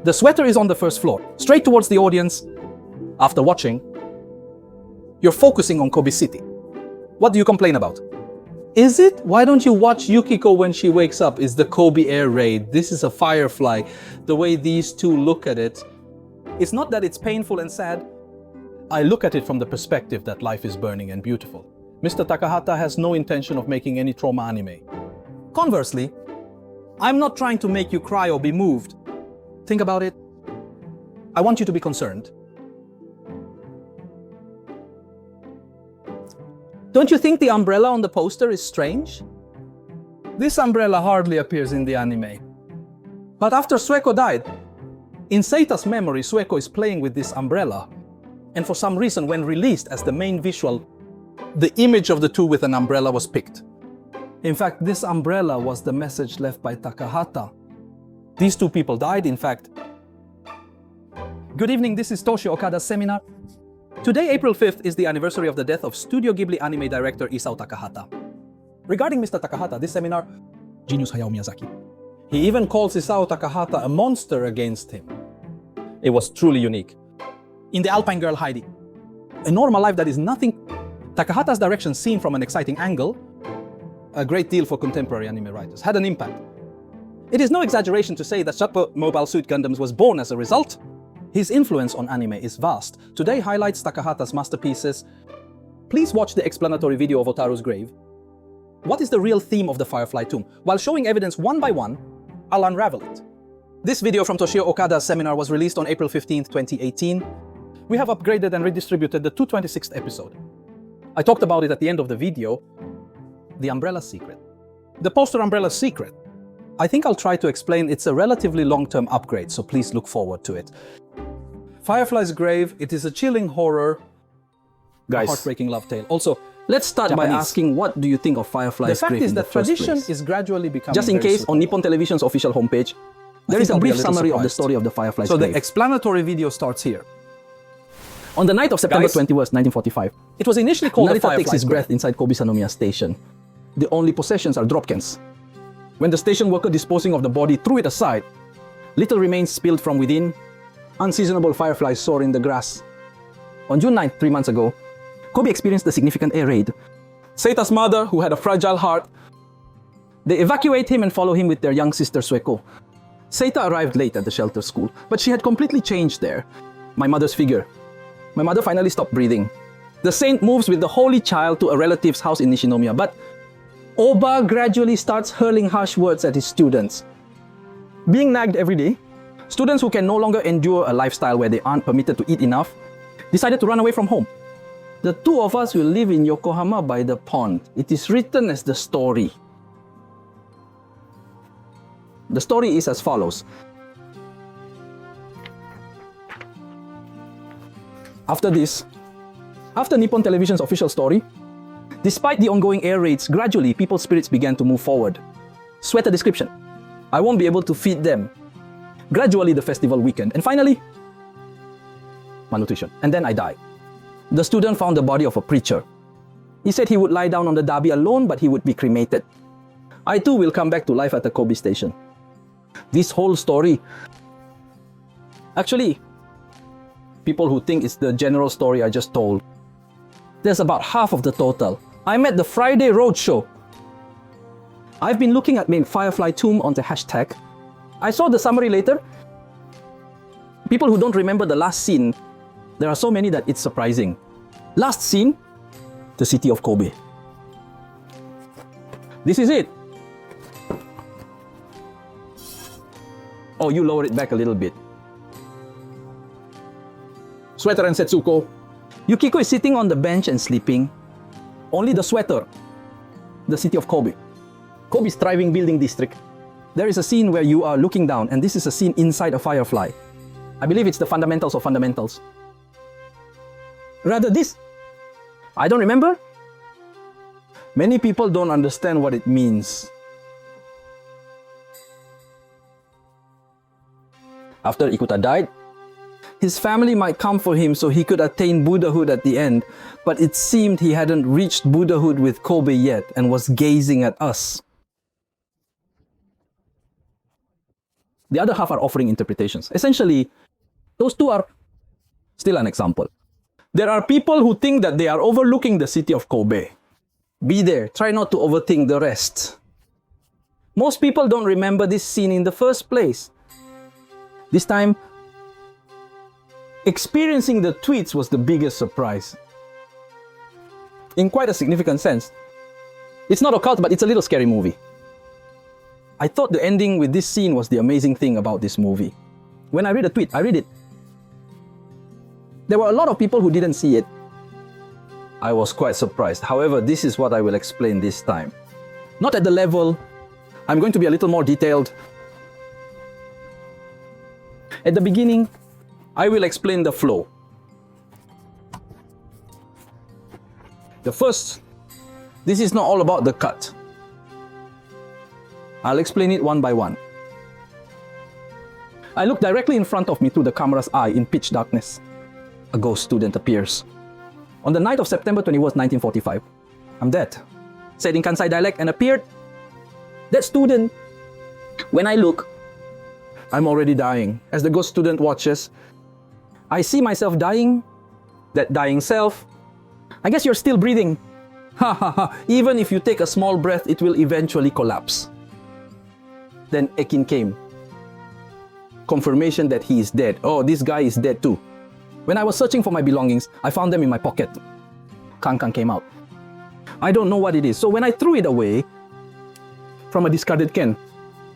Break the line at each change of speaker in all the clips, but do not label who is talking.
The sweater is on the first floor, straight towards the audience. After watching, you're focusing on Kobe City. What do you complain about? Is it? Why don't you watch Yukiko when she wakes up? Is the Kobe air raid? This is a Firefly. The way these two look at it. It's not that it's painful and sad. I look at it from the perspective that life is burning and beautiful. Mr. Takahata has no intention of making any trauma anime. Conversely, I'm not trying to make you cry or be moved. Think about it. I want you to be concerned. Don't you think the umbrella on the poster is strange? This umbrella hardly appears in the anime. But after Sueko died, in Seita's memory, Sueko is playing with this umbrella. And for some reason, when released as the main visual, the image of the two with an umbrella was picked. In fact, this umbrella was the message left by Takahata. These two people died, in fact. Good evening, this is Toshio Okada's seminar. Today, April 5th, is the anniversary of the death of Studio Ghibli anime director Isao Takahata. Regarding Mr. Takahata, this seminar, genius Hayao Miyazaki. He even calls Isao Takahata a monster against him. It was truly unique. In the Alpine Girl Heidi, a normal life that is nothing. Takahata's direction, seen from an exciting angle, a great deal for contemporary anime writers, had an impact. It is no exaggeration to say that Shuttle Mobile Suit Gundams was born as a result. His influence on anime is vast. Today highlights Takahata's masterpieces. Please watch the explanatory video of Otaru's grave. What is the real theme of the Firefly tomb? While showing evidence one by one, I'll unravel it. This video from Toshio Okada's seminar was released on April 15th, 2018. We have upgraded and redistributed the 226th episode. I talked about it at the end of the video, the umbrella secret. The poster umbrella secret. I think I'll try to explain. It's a relatively long-term upgrade, so please look forward to it. Firefly's Grave, it is a chilling horror,
Guys,
heartbreaking love tale. Also,
let's start by
Japanese.
asking, what do you think of Fireflies
the fact
Grave
is
in the
that
first
tradition
place?
is gradually becoming
Just in
very
case,
suitable.
on Nippon Television's official homepage, there is
think
a
I'll be
brief
a little
summary of the
surprised.
story of the Fireflies
So
Grave.
the explanatory video starts here.
On the night of September
Guys,
21st, 1945,
It was initially called the
Narita takes
Firefly's
his
Grave.
breath inside Kobe Sanomiya Station. The only possessions are drop cans. When the station worker disposing of the body threw it aside, little remains spilled from within. Unseasonable fireflies soar in the grass. On June 9th, 3 months ago, Kobe experienced a significant air raid. Seita's mother, who had a fragile heart, they evacuate him and follow him with their young sister Sueko. Seita arrived late at the shelter school, but she had completely changed there. My mother's figure. My mother finally stopped breathing. The saint moves with the holy child to a relative's house in Nishinomiya, but Oba gradually starts hurling harsh words at his students. Being nagged every day, students who can no longer endure a lifestyle where they aren't permitted to eat enough decided to run away from home. The two of us will live in Yokohama by the pond. It is written as the story. The story is as follows. After this, after Nippon Television's official story, despite the ongoing air raids, gradually people's spirits began to move forward. Sweater description. I won't be able to feed them. Gradually the festival weakened, and finally, malnutrition. And then I died. The student found the body of a preacher. He said he would lie down on the dabi alone, but he would be cremated. I too will come back to life at the Kobe station. This whole story, actually, people who think it's the general story I just told, there's about half of the total. I'm at the Friday Roadshow. I've been looking at main Firefly Tomb on the hashtag. I saw the summary later. People who don't remember the last scene, there are so many that it's surprising. Last scene, the city of Kobe. This is it. Oh, you lower it back a little bit. Sweater and Setsuko. Yukiko is sitting on the bench and sleeping. Only the sweater. The city of Kobe. Kobe's thriving building district. There is a scene where you are looking down, and this is a scene inside a firefly. I believe it's the fundamentals of fundamentals. Rather this. I don't remember. Many people don't understand what it means. After Ikuta died, his family might come for him so he could attain Buddhahood at the end, but it seemed he hadn't reached Buddhahood with Kobe yet and was gazing at us. The other half are offering interpretations. Essentially, those two are still an example. There are people who think that they are overlooking the city of Kobe. Be there. Try not to overthink the rest. Most people don't remember this scene in the first place. This time, experiencing the tweets was the biggest surprise. In quite a significant sense. It's not a cult, but it's a little scary movie. I thought the ending with this scene was the amazing thing about this movie. When I read a tweet, I read it. There were a lot of people who didn't see it. I was quite surprised. However, this is what I will explain this time. Not at the level. I'm going to be a little more detailed. At the beginning, I will explain the flow. This is not all about the cut. I'll explain it one by one. I look directly in front of me through the camera's eye in pitch darkness. A ghost student appears. On the night of September 21st, 1945, I'm dead. Said in Kansai dialect and appeared. That student, when I look, I'm already dying. As the ghost student watches, I see myself dying, that dying self. I guess you're still breathing. Ha ha ha. Even if you take a small breath, it will eventually collapse. Then Ekin came. Confirmation that he is dead. Oh, this guy is dead too. When I was searching for my belongings, I found them in my pocket. Kankan came out. I don't know what it is. So when I threw it away from a discarded can,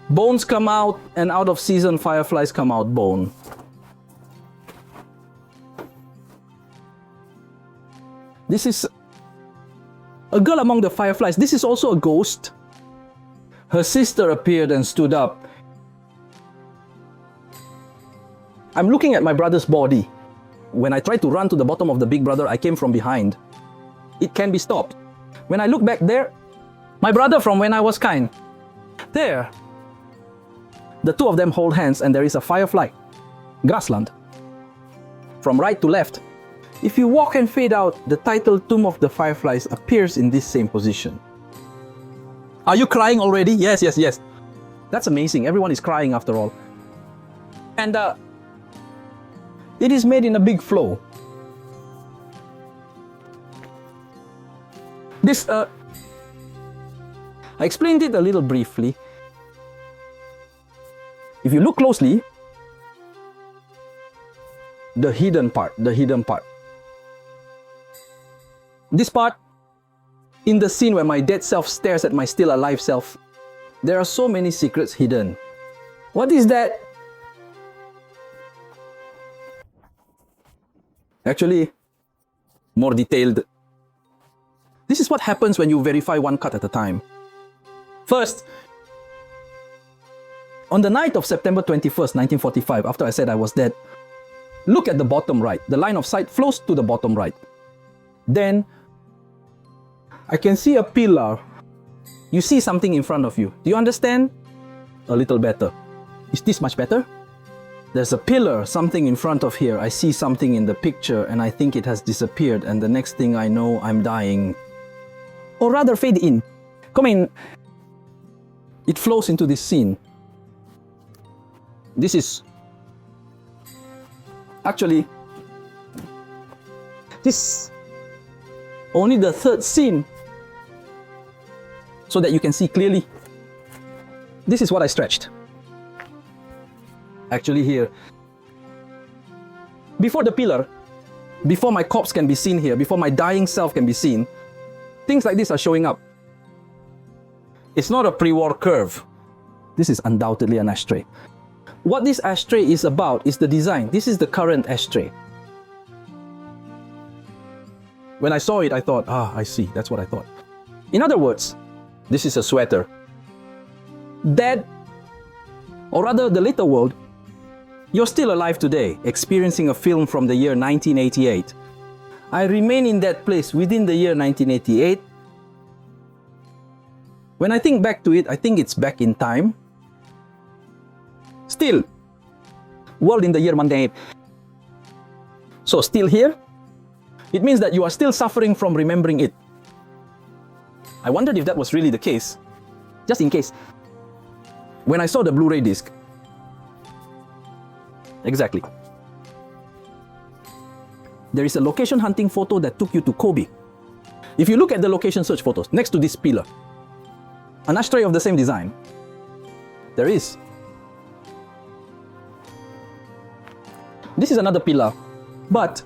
bones come out, and out of season fireflies come out bone. This is a girl among the fireflies. This is also a ghost. Her sister appeared and stood up. I'm looking at my brother's body. When I tried to run to the bottom of the big brother, I came from behind. It can be stopped. When I look back there, my brother from when I was kind. There. The two of them hold hands and there is a firefly. Grassland. From right to left. If you walk and fade out, the title Tomb of the Fireflies appears in this same position. Are you crying already? Yes, yes, yes. That's amazing. Everyone is crying after all. And it is made in a big flow. This, I explained it a little briefly. If you look closely, the hidden part. This part, in the scene where my dead self stares at my still alive self, there are so many secrets hidden. What is that? Actually, more detailed. This is what happens when you verify one cut at a time. First, on the night of September 21st, 1945, after I said I was dead, look at the bottom right. The line of sight flows to the bottom right. Then, I can see a pillar. You see something in front of you. Do you understand? A little better. Is this much better? There's a pillar, something in front of here. I see something in the picture and I think it has disappeared, and the next thing I know, I'm dying. Or rather, fade in. Come in. It flows into this scene. This is actually this only the third scene, so that you can see clearly. This is what I stretched. Actually here, before the pillar, before my corpse can be seen here, before my dying self can be seen, things like this are showing up. It's not a pre-war curve. This is undoubtedly an ashtray. What this ashtray is about is the design. This is the current ashtray. When I saw it, I thought, I see, that's what I thought. In other words, this is a sweater. That, or rather the later world, you're still alive today, experiencing a film from the year 1988. I remain in that place within the year 1988. When I think back to it, I think it's back in time. Still, world in the year 1988. So still here, it means that you are still suffering from remembering it. I wondered if that was really the case. Just in case. When I saw the Blu-ray disc, Exactly. There is a location hunting photo that took you to Kobe. If you look at the location search photos next to this pillar, an ashtray of the same design, there is. This is another pillar, but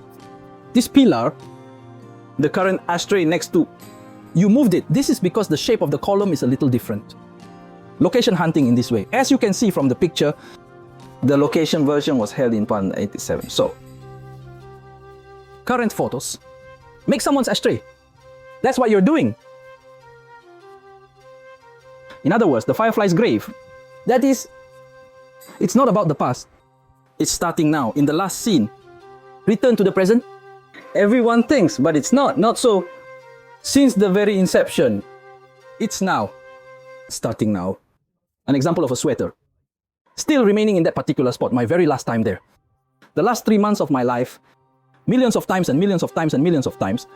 this pillar, the current ashtray next to, you moved it. This is because the shape of the column is a little different. Location hunting in this way. As you can see from the picture, the location version was held in 1987. So, current photos. Make someone's ashtray. That's what you're doing. In other words, the Fireflies' grave. That is, it's not about the past. It's starting now, in the last scene. Return to the present. Everyone thinks, but it's not so. Since the very inception, it's now. Starting now. An example of a sweater. Still remaining in that particular spot, my very last time there. The last 3 months of my life, millions of times and millions of times and millions of times.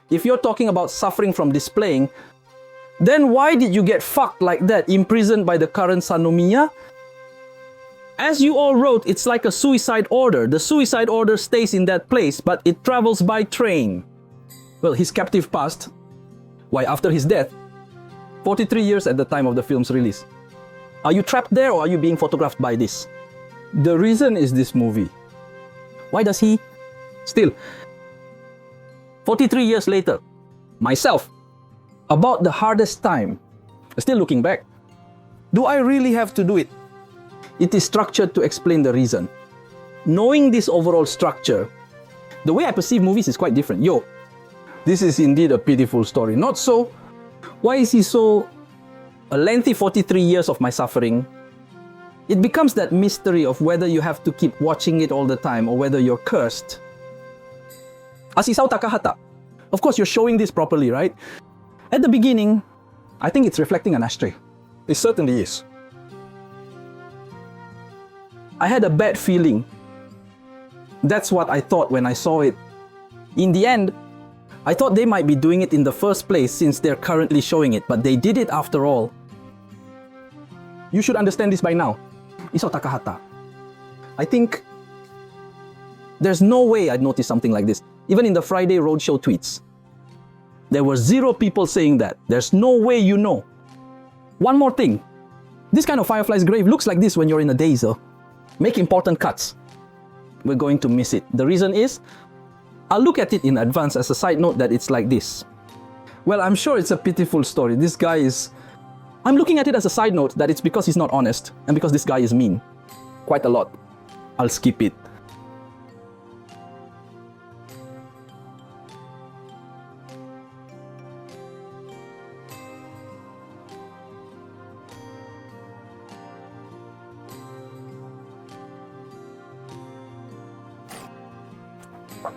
If you're talking about suffering from displaying, then why did you get fucked like that, imprisoned by the current Sanomiya? As you all wrote, it's like a suicide order. The suicide order stays in that place, but it travels by train. Well, his captive past. Why, after his death, 43 years at the time of the film's release. Are you trapped there or are you being photographed by this? The reason is this movie. Why does he? Still, 43 years later, myself, about the hardest time, still looking back, do I really have to do it? It is structured to explain the reason. Knowing this overall structure, the way I perceive movies is quite different. Yo, this is indeed a pitiful story. Not so. Why is he so? A lengthy 43 years of my suffering. It becomes that mystery of whether you have to keep watching it all the time or whether you're cursed. As Isao Takahata, of course you're showing this properly, right? At the beginning, I think it's reflecting an ashtray.
It certainly is.
I had a bad feeling. That's what I thought when I saw it. In the end, I thought they might be doing it in the first place since they're currently showing it, but they did it after all. You should understand this by now. Isao Takahata. I think there's no way I'd notice something like this. Even in the Friday Roadshow tweets. There were 0 people saying that. There's no way you know. One more thing. This kind of Firefly's grave looks like this when you're in a daze. Make important cuts. We're going to miss it. The reason is, I'll look at it in advance as a side note that it's like this. Well, I'm sure it's a pitiful story. This guy is... I'm looking at it as a side note that it's because he's not honest and because this guy is mean. Quite a lot. I'll skip it.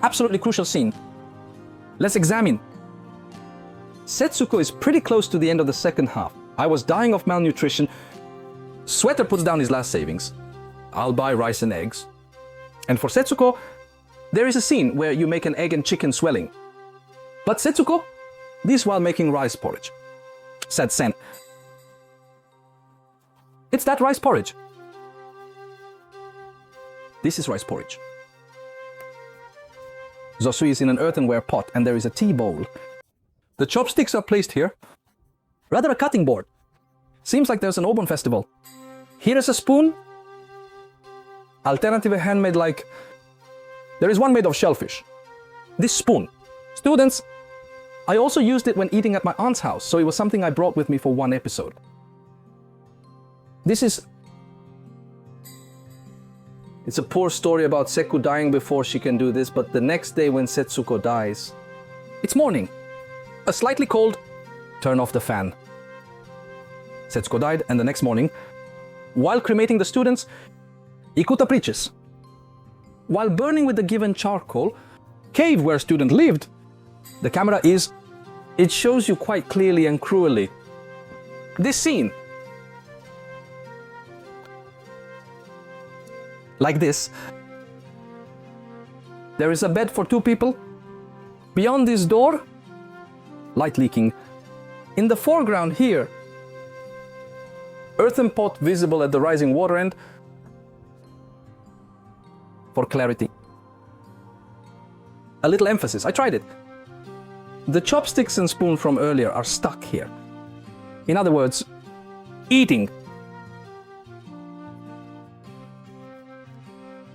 Absolutely crucial scene. Let's examine. Setsuko is pretty close to the end of the second half. I was dying of malnutrition. Sweater puts down his last savings. I'll buy rice and eggs. And for Setsuko, there is a scene where you make an egg and chicken swelling. But Setsuko, this while making rice porridge. Said Sen. It's that rice porridge. This is rice porridge. Zosui is in an earthenware pot and there is a tea bowl. The chopsticks are placed here. Rather a cutting board. Seems like there's an Obon festival. Here is a spoon. Alternative handmade like... There is one made of shellfish. This spoon. Students, I also used it when eating at my aunt's house, so it was something I brought with me for one episode. This is... It's a poor story about Seku dying before she can do this, but the next day when Setsuko dies, it's morning. A slightly cold, turn off the fan. Setsuko died, and the next morning, while cremating the students, Ikuta preaches. While burning with the given charcoal, cave where student lived, the camera is, it shows you quite clearly and cruelly. This scene. Like this. There is a bed for 2 people. Beyond this door, light leaking. In the foreground here, earthen pot visible at the rising water end.
for clarity. A little emphasis. I tried it. The chopsticks and spoon from earlier are stuck here. In other words, eating.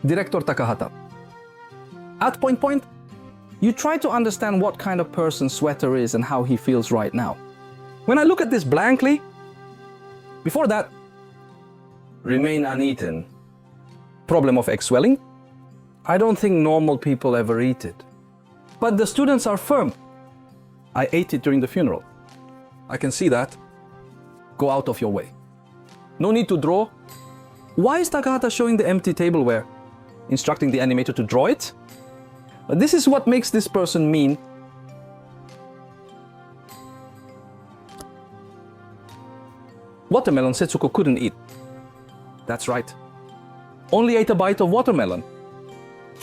Director Takahata. At point, you try to understand what kind of person Sweater is and how he feels right now. When I look at this blankly, before that, remain uneaten. Problem of egg swelling? I don't think normal people ever eat it. But the students are firm. I ate it during the funeral. I can see that. Go out of your way. No need to draw. Why is Takahata showing the empty tableware? Instructing the animator to draw it? But this is what makes this person mean. Watermelon Setsuko couldn't eat. That's right. Only ate a bite of watermelon.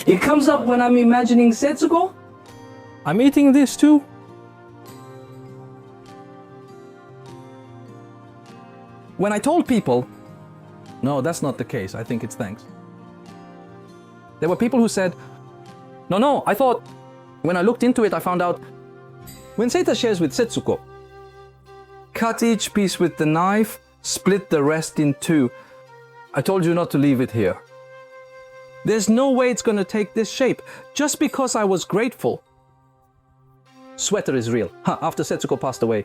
It comes up when I'm imagining Setsuko. I'm eating this too. When I told people, no, that's not the case, I think it's thanks. There were people who said, no, I thought, when I looked into it, I found out, when Seita shares with Setsuko, cut each piece with the knife, split the rest in two. I told you not to leave it here. There's no way it's gonna take this shape, just because I was grateful. Sweater is real, after Setsuko passed away.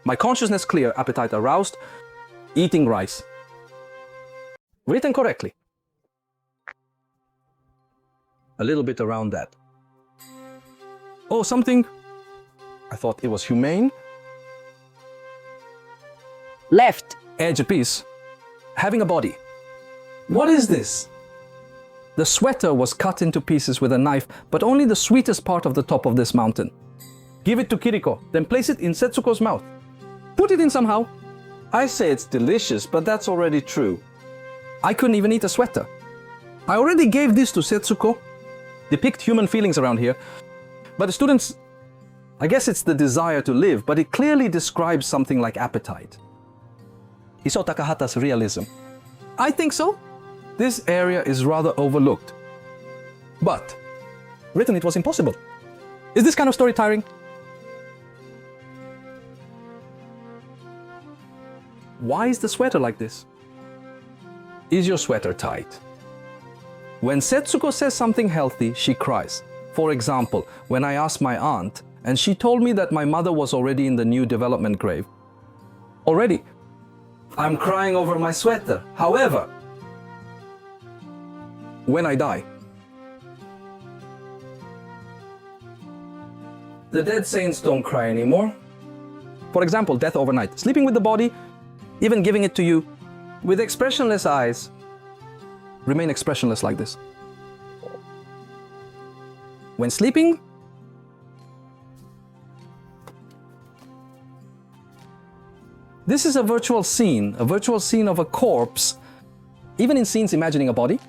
My consciousness clear, appetite aroused, eating rice. Written correctly. A little bit around that. Oh, something. I thought it was humane.
Left.
Edge a piece. Having a body. What is this? The sweater was cut into pieces with a knife, but only the sweetest part of the top of this mountain. Give it to Kiriko, then place it in Setsuko's mouth. Put it in somehow. I say it's delicious, but that's already true. I couldn't even eat a sweater. I already gave this to Setsuko. Depict human feelings around here. But the students, I guess it's the desire to live, but it clearly describes something like appetite. Isao Takahata's realism. I think so. This area is rather overlooked. But, written it was impossible. Is this kind of story tiring? Why is the sweater like this? Is your sweater tight? When Setsuko says something healthy, she cries. For example, when I asked my aunt, and she told me that my mother was already in the new development grave. Already. I'm crying over my sweater. However, when I die, the dead saints don't cry anymore. For example, death overnight, sleeping with the body, even giving it to you, with expressionless eyes, remain expressionless like this. When sleeping, this is a virtual scene of a corpse, even in scenes imagining a body.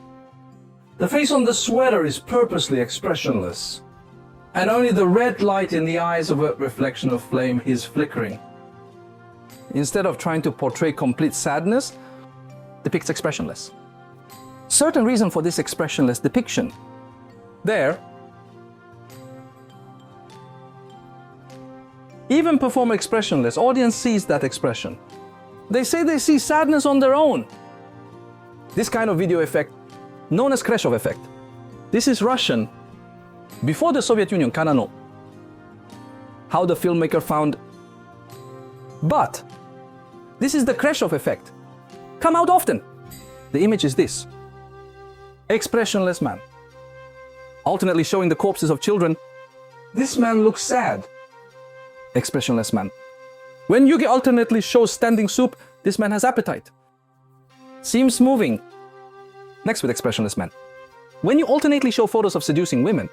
The face on the sweater is purposely expressionless, and only the red light in the eyes of a reflection of flame is flickering. Instead of trying to portray complete sadness, depicts expressionless. Certain reason for this expressionless depiction. There, even perform expressionless, audience sees that expression. They say they see sadness on their own. This kind of video effect, known as Kreshov effect. This is Russian, before the Soviet Union, Kanano. How the filmmaker found. But this is the Kreshov effect. Come out often. The image is this. Expressionless man. Alternately showing the corpses of children. This man looks sad. Expressionless man. When Yugi alternately shows standing soup, this man has appetite. Seems moving. Next with expressionless man. When you alternately show photos of seducing women,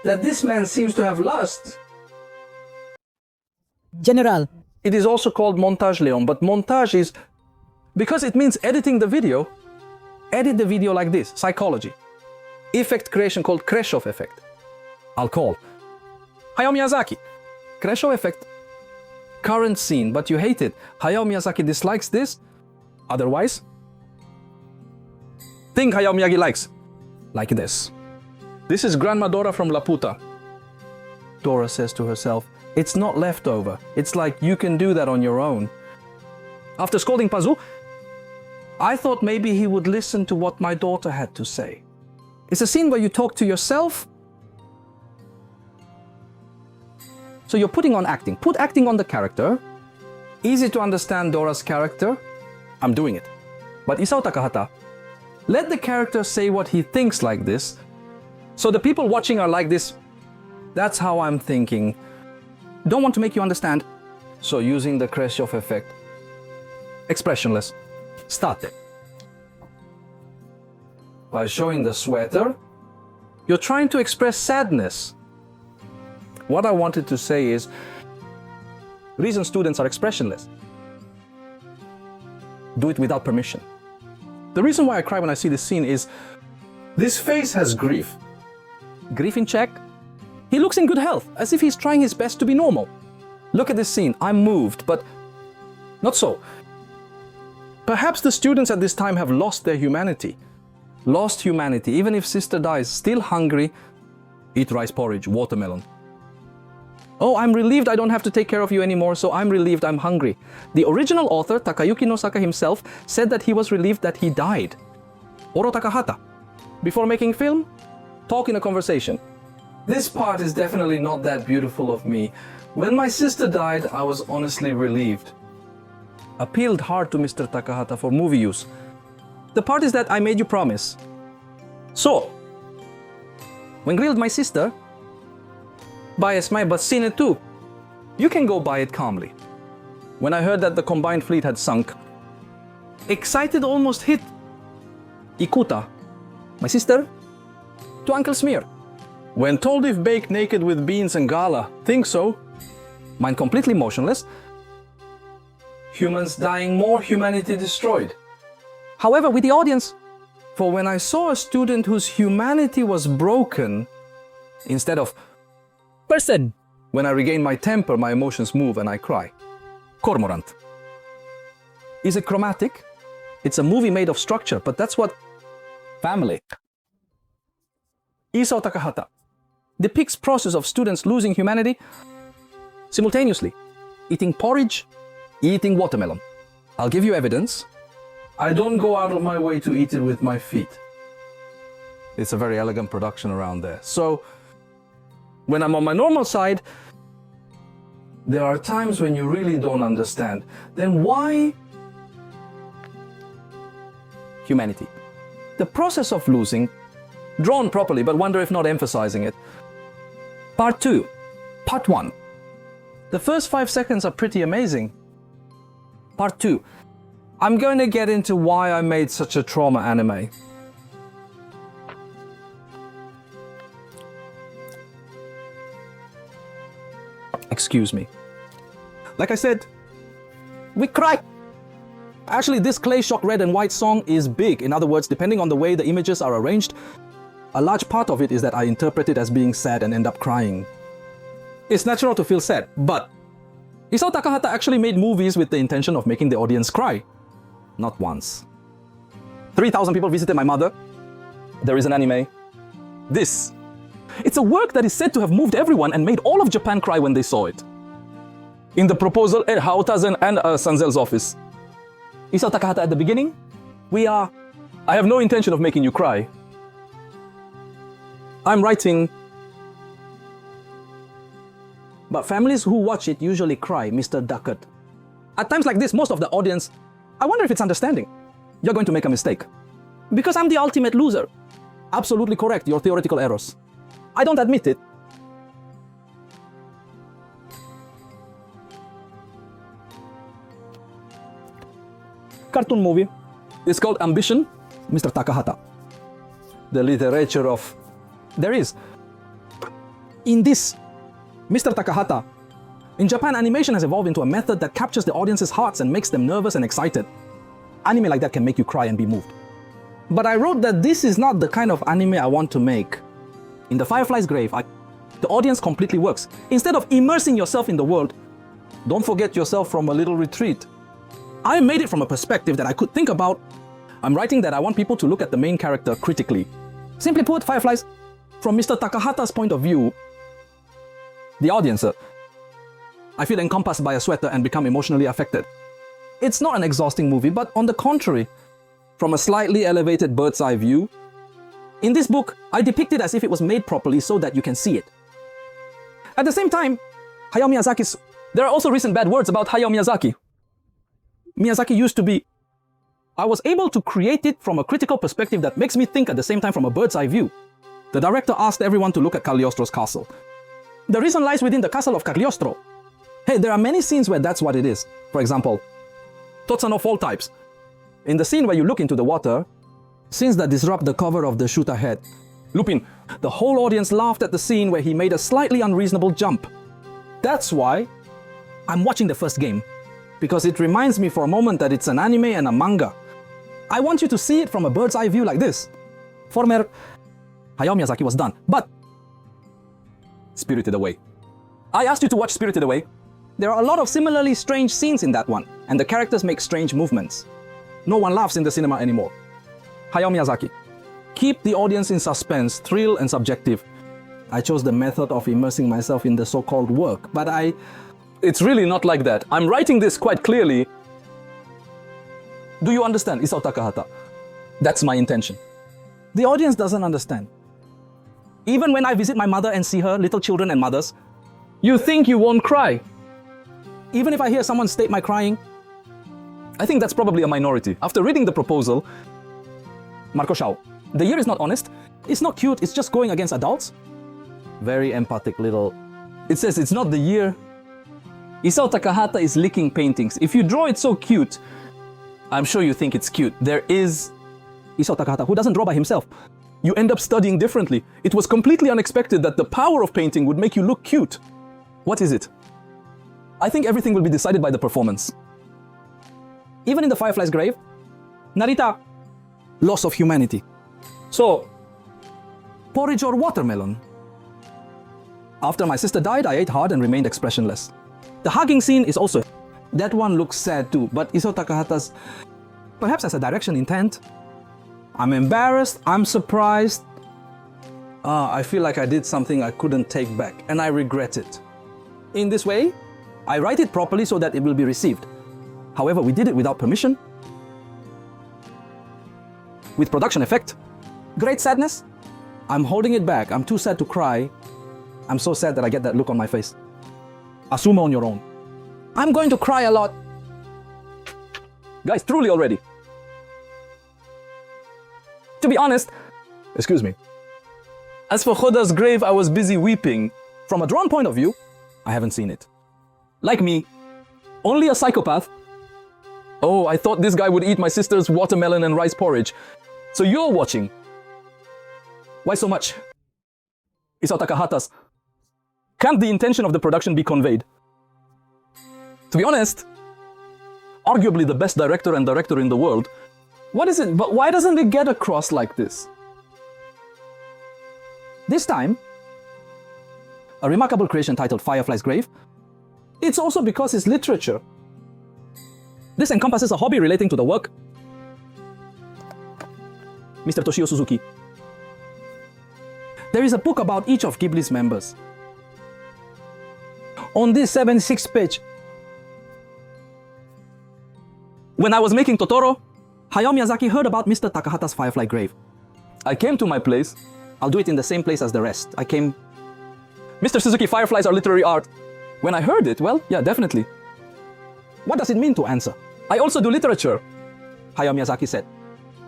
that this man seems to have lust.
General.
It is also called montage, Leon, but montage is, because it means editing the video, edit the video like this, psychology. Effect creation called Kreshov effect. I'll call. Hayao Miyazaki. Kreshov effect. Current scene, but you hate it. Hayao Miyazaki dislikes this. Otherwise,
thing Hayao Miyazaki likes. Like this. This is Grandma Dora from Laputa. Dora says to herself, it's not leftover. It's like you can do that on your own. After scolding Pazu, I thought maybe he would listen to what my daughter had to say. It's a scene where you talk to yourself. So you're putting on acting. Put acting on the character. Easy to understand Dora's character. I'm doing it. But Isao Takahata, let the character say what he thinks like this. So the people watching are like this. That's how I'm thinking. Don't want to make you understand. So using the Khrushchev effect. Expressionless. Start it. By showing the sweater, you're trying to express sadness. What I wanted to say is, reason students are expressionless. Do it without permission. The reason why I cry when I see this scene is, this face has grief. Grief in check. He looks in good health, as if he's trying his best to be normal. Look at this scene. I'm moved, but not so. Perhaps the students at this time have lost their humanity. Lost humanity. Even if sister dies, still hungry, eat rice porridge, watermelon. Oh, I'm relieved I don't have to take care of you anymore, so I'm relieved I'm hungry. The original author, Takayuki Nosaka himself, said that he was relieved that he died. Oro Takahata. Before making film, talk in a conversation. This part is definitely not that beautiful of me. When my sister died, I was honestly relieved. Appealed hard to Mr. Takahata for movie use. The part is that I made you promise. So, when grilled my sister, bias my but seen it too. You can go buy it calmly. When I heard that the combined fleet had sunk, excited almost hit Ikuta, my sister, to Uncle Smear. When told if baked naked with beans and gala, think so. Mind completely motionless. Humans dying more, humanity destroyed. However, with the audience, for when I saw a student whose humanity was broken, instead of person, when I regain my temper, my emotions move and I cry. Cormorant. Is it chromatic? It's a movie made of structure, but that's what family. Isao Takahata depicts process of students losing humanity simultaneously. Eating porridge, eating watermelon. I'll give you evidence. I don't go out of my way to eat it with my feet. It's a very elegant production around there. So, when I'm on my normal side, there are times when you really don't understand. Then why humanity? The process of losing, drawn properly, but wonder if not emphasizing it. Part 2. Part 1. The first 5 seconds are pretty amazing. Part 2. I'm going to get into why I made such a trauma anime. Excuse me. Like I said, we cry. Actually, this Clay Shock Red and White song is big. In other words, depending on the way the images are arranged, a large part of it is that I interpret it as being sad and end up crying. It's natural to feel sad, but Isao Takahata actually made movies with the intention of making the audience cry. Not once. 3,000 people visited my mother. There is an anime. This. It's a work that is said to have moved everyone and made all of Japan cry when they saw it. In the proposal at Haotazen and Sanzel's office. Isao Takahata at the beginning, I have no intention of making you cry. I'm writing, but families who watch it usually cry, Mr. Duckett. At times like this, most of the audience, I wonder if it's understanding. You're going to make a mistake. Because I'm the ultimate loser. Absolutely correct, your theoretical errors. I don't admit it. Cartoon movie. It's called Ambition, Mr. Takahata. The literature of... There is. In this, Mr. Takahata, in Japan, animation has evolved into a method that captures the audience's hearts and makes them nervous and excited. Anime like that can make you cry and be moved. But I wrote that this is not the kind of anime I want to make. In the Fireflies grave, the audience completely works. Instead of immersing yourself in the world, don't forget yourself from a little retreat. I made it from a perspective that I could think about I'm writing that I want people to look at the main character critically. Simply put, Fireflies, from Mr. Takahata's point of view, the audience, I feel encompassed by a sweater and become emotionally affected. It's not an exhausting movie, but on the contrary, from a slightly elevated bird's eye view, in this book, I depict it as if it was made properly so that you can see it. At the same time, Hayao Miyazaki's... There are also recent bad words about Hayao Miyazaki. Miyazaki used to be... I was able to create it from a critical perspective that makes me think at the same time from a bird's eye view. The director asked everyone to look at Cagliostro's castle. The reason lies within the castle of Cagliostro. Hey, there are many scenes where that's what it is. For example, Totsano fall types. In the scene where you look into the water, scenes that disrupt the cover of the shoot ahead. Lupin, the whole audience laughed at the scene where he made a slightly unreasonable jump. That's why I'm watching the first game, because it reminds me for a moment that it's an anime and a manga. I want you to see it from a bird's eye view like this. Former Hayao Miyazaki was done, but Spirited Away. I asked you to watch Spirited Away. There are a lot of similarly strange scenes in that one, and the characters make strange movements. No one laughs in the cinema anymore. Hayao Miyazaki. Keep the audience in suspense, thrill and subjective. I chose the method of immersing myself in the so-called work, but it's really not like that. I'm writing this quite clearly. Do you understand, Isao Takahata? That's my intention. The audience doesn't understand. Even when I visit my mother and see her, little children and mothers, you think you won't cry. Even if I hear someone state my crying, I think that's probably a minority. After reading the proposal, Marco Shao, the year is not honest, it's not cute, it's just going against adults. Very empathic little... It says it's not the year. Isao Takahata is licking paintings. If you draw it so cute, I'm sure you think it's cute. There is Isao Takahata, who doesn't draw by himself. You end up studying differently. It was completely unexpected that the power of painting would make you look cute. What is it? I think everything will be decided by the performance. Even in the Fireflies' grave, Narita, loss of humanity. So, porridge or watermelon? After my sister died, I ate hard and remained expressionless. The hugging scene is also... That one looks sad too, but Isao Takahata's... Perhaps as a direction intent. I'm embarrassed, I'm surprised. I feel like I did something I couldn't take back, and I regret it. In this way, I write it properly so that it will be received. However, we did it without permission. With production effect. Great sadness. I'm holding it back. I'm too sad to cry. I'm so sad that I get that look on my face. Assume on your own. I'm going to cry a lot. Guys, truly already. To be honest, excuse me. As for Hoda's grave, I was busy weeping. From a drawn point of view, I haven't seen it. Like me, only a psychopath. Oh, I thought this guy would eat my sister's watermelon and rice porridge. So you're watching. Why so much? Isao Takahata's. Can't the intention of the production be conveyed? To be honest, arguably the best director and director in the world. What is it? But why doesn't it get across like this? This time, a remarkable creation titled Fireflies' Grave. It's also because it's literature. This encompasses a hobby relating to the work. Mr. Toshio Suzuki. There is a book about each of Ghibli's members. On this 76th page, when I was making Totoro, Hayao Miyazaki heard about Mr. Takahata's Firefly Grave. I came to my place. I'll do it in the same place as the rest. Mr. Suzuki, Fireflies are literary art. When I heard it, well, yeah, definitely. What does it mean to answer? I also do literature, Hayao Miyazaki said.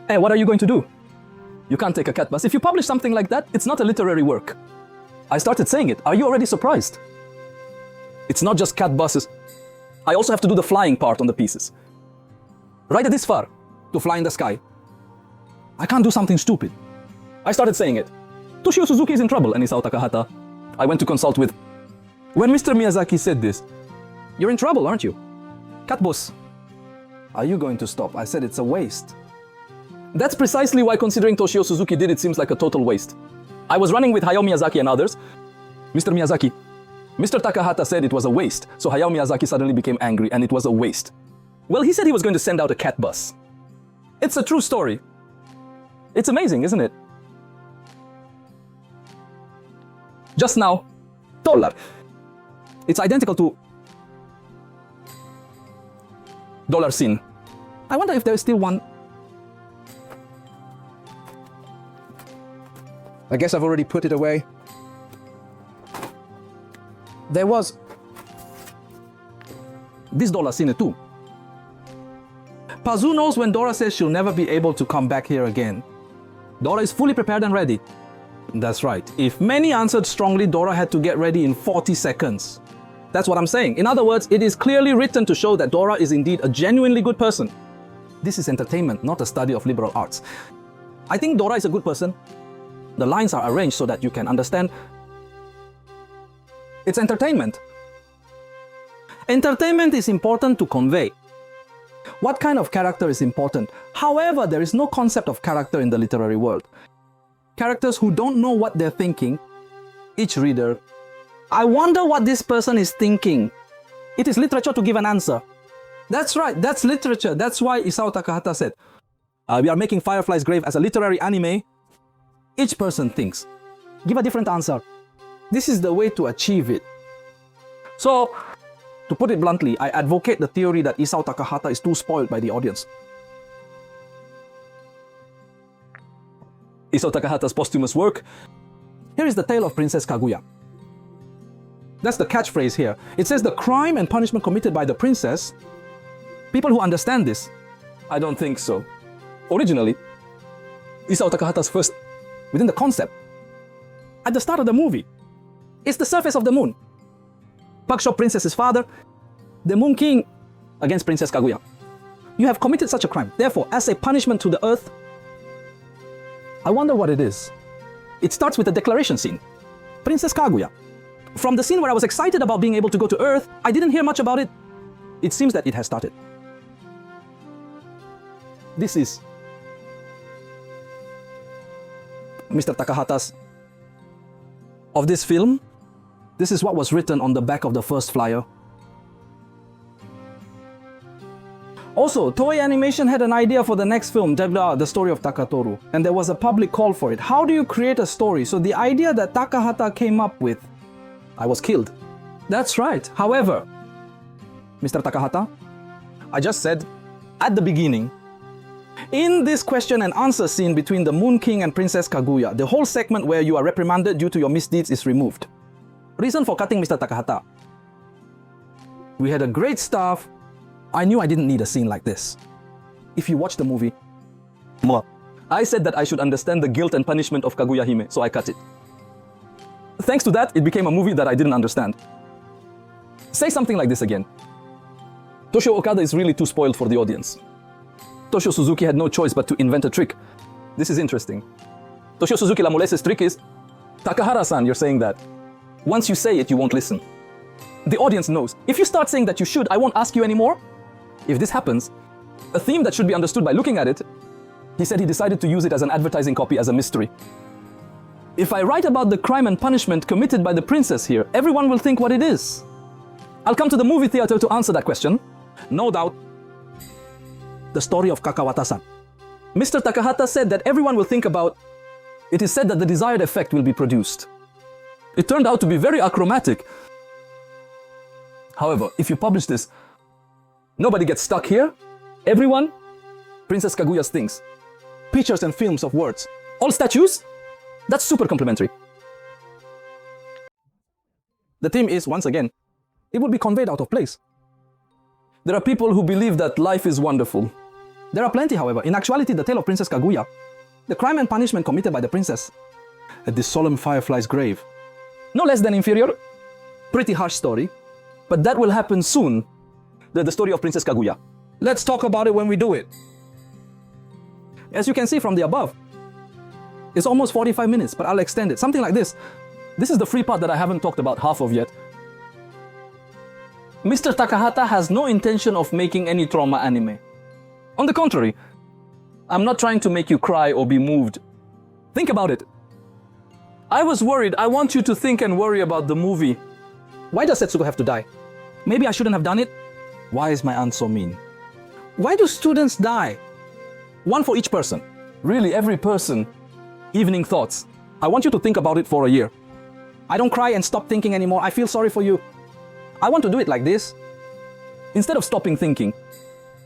Hey, what are you going to do? You can't take a cat bus. If you publish something like that, it's not a literary work. I started saying it. Are you already surprised? It's not just cat buses. I also have to do the flying part on the pieces. Write it this far, to fly in the sky. I can't do something stupid. I started saying it. Toshio Suzuki is in trouble, and Isao Takahata. I went to consult with... When Mr. Miyazaki said this, you're in trouble, aren't you? Cat bus. Are you going to stop? I said it's a waste. That's precisely why considering Toshio Suzuki did it seems like a total waste. I was running with Hayao Miyazaki and others. Mr. Miyazaki, Mr. Takahata said it was a waste, so Hayao Miyazaki suddenly became angry and it was a waste. Well, he said he was going to send out a cat bus. It's a true story. It's amazing, isn't it? Just now, dollar. It's identical to dollar scene. I wonder if there's still one.
I guess I've already put it away. There was
This dollar scene too. Pazu knows when Dora says she'll never be able to come back here again. Dora is fully prepared and ready. That's right. If many answered strongly, Dora had to get ready in 40 seconds. That's what I'm saying. In other words, it is clearly written to show that Dora is indeed a genuinely good person. This is entertainment, not a study of liberal arts. I think Dora is a good person. The lines are arranged so that you can understand. It's entertainment. Entertainment is important to convey. What kind of character is important? However, there is no concept of character in the literary world. Characters who don't know what they're thinking, each reader, I wonder what this person is thinking. It is literature to give an answer. That's right, that's literature. That's why Isao Takahata said, we are making Fireflies Grave as a literary anime. Each person thinks. Give a different answer. This is the way to achieve it. So, to put it bluntly, I advocate the theory that Isao Takahata is too spoiled by the audience. Isao Takahata's posthumous work. Here is the tale of Princess Kaguya. That's the catchphrase here. It says the crime and punishment committed by the princess. People who understand this, I don't think so. Originally, Isao Takahata's first, within the concept, at the start of the movie, it's the surface of the moon. Pakshop Princess's father, the Moon King against Princess Kaguya. You have committed such a crime. Therefore, as a punishment to the earth, I wonder what it is. It starts with the declaration scene. Princess Kaguya. From the scene where I was excited about being able to go to Earth, I didn't hear much about it. It seems that it has started. This is Mr. Takahata's of this film. This is what was written on the back of the first flyer. Also, Toei Animation had an idea for the next film, the story of Takatoru, and there was a public call for it. How do you create a story? So the idea that Takahata came up with, I was killed. That's right. However, Mr. Takahata, I just said at the beginning, in this question and answer scene between the Moon King and Princess Kaguya, the whole segment where you are reprimanded due to your misdeeds is removed. Reason for cutting Mr. Takahata. We had a great staff. I knew I didn't need a scene like this. If you watch the movie, I said that I should understand the guilt and punishment of Kaguya Hime, so I cut it. Thanks to that, it became a movie that I didn't understand. Say something like this again. Toshio Okada is really too spoiled for the audience. Toshio Suzuki had no choice but to invent a trick. This is interesting. Toshio Suzuki La Molese's trick is, Takahara-san, you're saying that. Once you say it, you won't listen. The audience knows. If you start saying that you should, I won't ask you anymore. If this happens, a theme that should be understood by looking at it, he said he decided to use it as an advertising copy as a mystery. If I write about the crime and punishment committed by the princess here, everyone will think what it is. I'll come to the movie theater to answer that question. No doubt. The story of Kakawata-san. Mr. Takahata said that everyone will think about, it is said that the desired effect will be produced. It turned out to be very achromatic. However, if you publish this, nobody gets stuck here. Everyone, Princess Kaguya's things, pictures and films of words, all statues, that's super complimentary. The theme is, once again, it would be conveyed out of place. There are people who believe that life is wonderful. There are plenty, however. In actuality, the tale of Princess Kaguya, the crime and punishment committed by the princess at this solemn Fireflies grave, no less than inferior, pretty harsh story, but that will happen soon, the story of Princess Kaguya. Let's talk about it when we do it. As you can see from the above, it's almost 45 minutes, but I'll extend it. Something like this. This is the free part that I haven't talked about half of yet. Mr. Takahata has no intention of making any trauma anime. On the contrary, I'm not trying to make you cry or be moved. Think about it. I was worried. I want you to think and worry about the movie. Why does Setsuko have to die? Maybe I shouldn't have done it? Why is my aunt so mean? Why do students die? One for each person. Really, every person. Evening thoughts. I want you to think about it for a year. I don't cry and stop thinking anymore. I feel sorry for you. I want to do it like this. Instead of stopping thinking.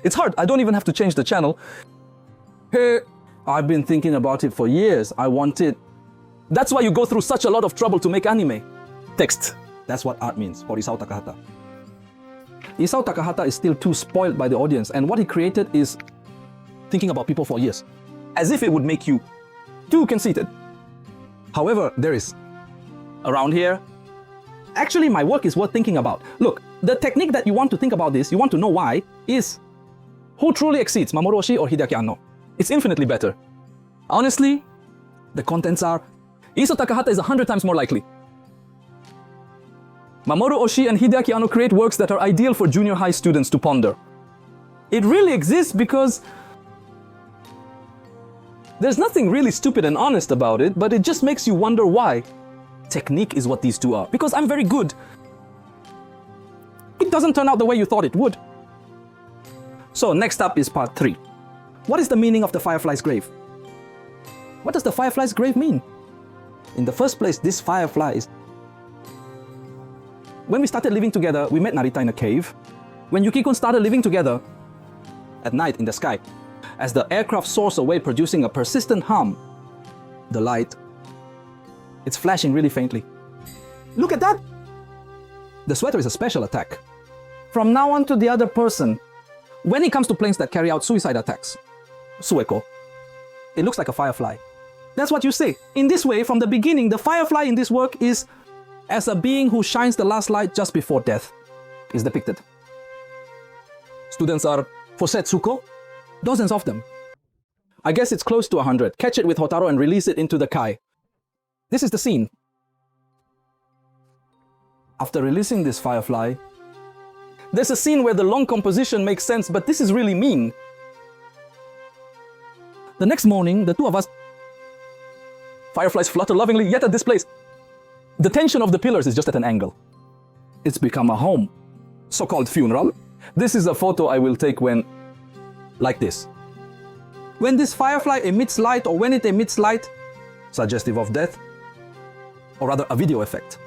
It's hard. I don't even have to change the channel. Hey, I've been thinking about it for years. I want it. That's why you go through such a lot of trouble to make anime. Text. That's what art means for Isao Takahata. Isao Takahata is still too spoiled by the audience, and what he created is thinking about people for years. As if it would make you too conceited. However, there is. Around here, actually my work is worth thinking about. Look, the technique that you want to think about this, you want to know why, is who truly exceeds, Mamoru Oshii or Hideaki Anno? It's infinitely better. Honestly, the contents are, Isao Takahata is 100 times more likely. Mamoru Oshii and Hideaki Anno create works that are ideal for junior high students to ponder. It really exists because there's nothing really stupid and honest about it, but it just makes you wonder why. Technique is what these two are. Because I'm very good. It doesn't turn out the way you thought it would. So next up is part 3. What is the meaning of the Firefly's grave? What does the Firefly's grave mean? In the first place, this Firefly is... When we started living together, we met Narita in a cave. When Yukikun started living together, at night in the sky, as the aircraft soars away producing a persistent hum, the light, it's flashing really faintly. Look at that! The sweater is a special attack. From now on to the other person, when it comes to planes that carry out suicide attacks, Sueko, it looks like a firefly. That's what you say. In this way, from the beginning, the firefly in this work is as a being who shines the last light just before death is depicted. Students are for Setsuko, dozens of them. I guess it's close to 100. Catch it with Hotaro and release it into the Kai. This is the scene. After releasing this firefly, there's a scene where the long composition makes sense, but this is really mean. The next morning, the two of us, fireflies flutter lovingly yet at this place. The tension of the pillars is just at an angle. It's become a home, so-called funeral. This is a photo I will take when, like this. When this firefly emits light, or when it emits light, suggestive of death, or rather a video effect,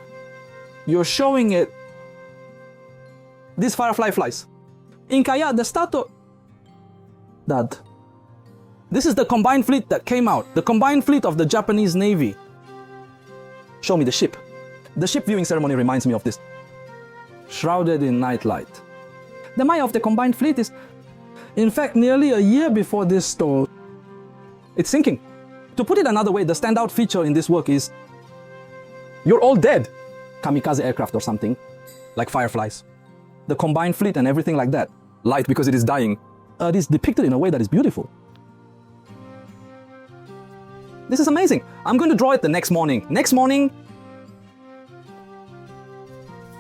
you're showing it. This firefly flies. In Kaya, the statue... Dad. This is the combined fleet that came out. The combined fleet of the Japanese Navy. Show me the ship. The ship viewing ceremony reminds me of this. Shrouded in nightlight. The Maya of the combined fleet is, in fact, nearly a year before this stole. It's sinking. To put it another way, the standout feature in this work is you're all dead. Kamikaze aircraft or something, like fireflies. The combined fleet and everything like that. Light because it is dying. It is depicted in a way that is beautiful. This is amazing. I'm going to draw it the next morning. Next morning...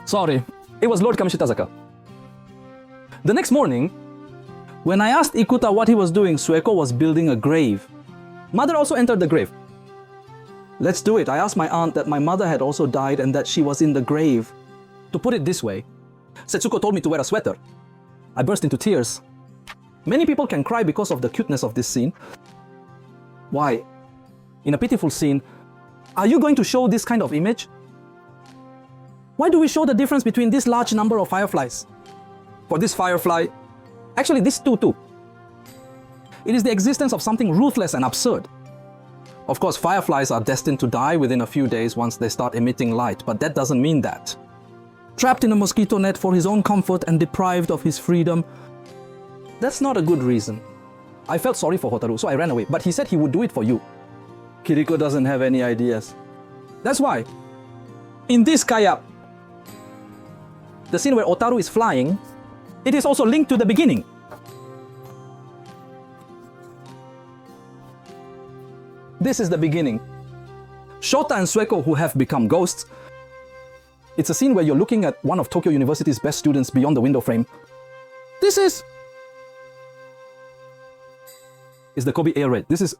Sorry, it was Lord Kamishitazaka. The next morning, when I asked Ikuta what he was doing, Sueko was building a grave. Mother also entered the grave. Let's do it. I asked my aunt that my mother had also died and that she was in the grave. To put it this way, Setsuko told me to wear a sweater. I burst into tears. Many people can cry because of the cuteness of this scene. Why? In a pitiful scene, are you going to show this kind of image? Why do we show the difference between this large number of fireflies? For this firefly, actually this too. It is the existence of something ruthless and absurd. Of course, fireflies are destined to die within a few days once they start emitting light, but that doesn't mean that. Trapped in a mosquito net for his own comfort and deprived of his freedom, that's not a good reason. I felt sorry for Hotaru, so I ran away, but he said he would do it for you. Kiriko doesn't have any ideas. That's why, in this Kaya, the scene where Otaru is flying, it is also linked to the beginning. This is the beginning. Shota and Sueko, who have become ghosts. It's a scene where you're looking at one of Tokyo University's best students beyond the window frame. This is the Kobe air raid. This is...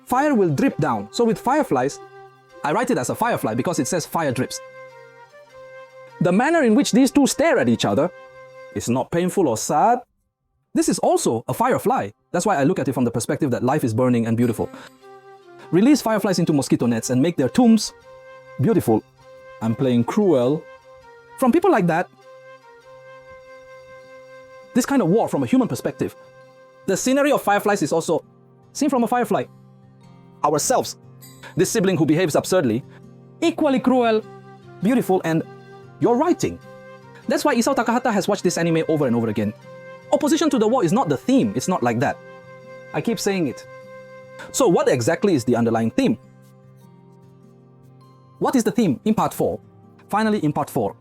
Fire will drip down. So with fireflies, I write it as a firefly because it says fire drips. The manner in which these two stare at each other is not painful or sad. This is also a firefly. That's why I look at it from the perspective that life is burning and beautiful. Release fireflies into mosquito nets and make their tombs beautiful. I'm playing cruel. From people like that, this kind of war from a human perspective, the scenery of fireflies is also seen from a firefly. Ourselves, this sibling who behaves absurdly, equally cruel, beautiful, and you're writing. That's why Isao Takahata has watched this anime over and over again. Opposition to the war is not the theme, it's not like that. I keep saying it. So what exactly is the underlying theme? What is the theme in part 4? Finally, in part 4.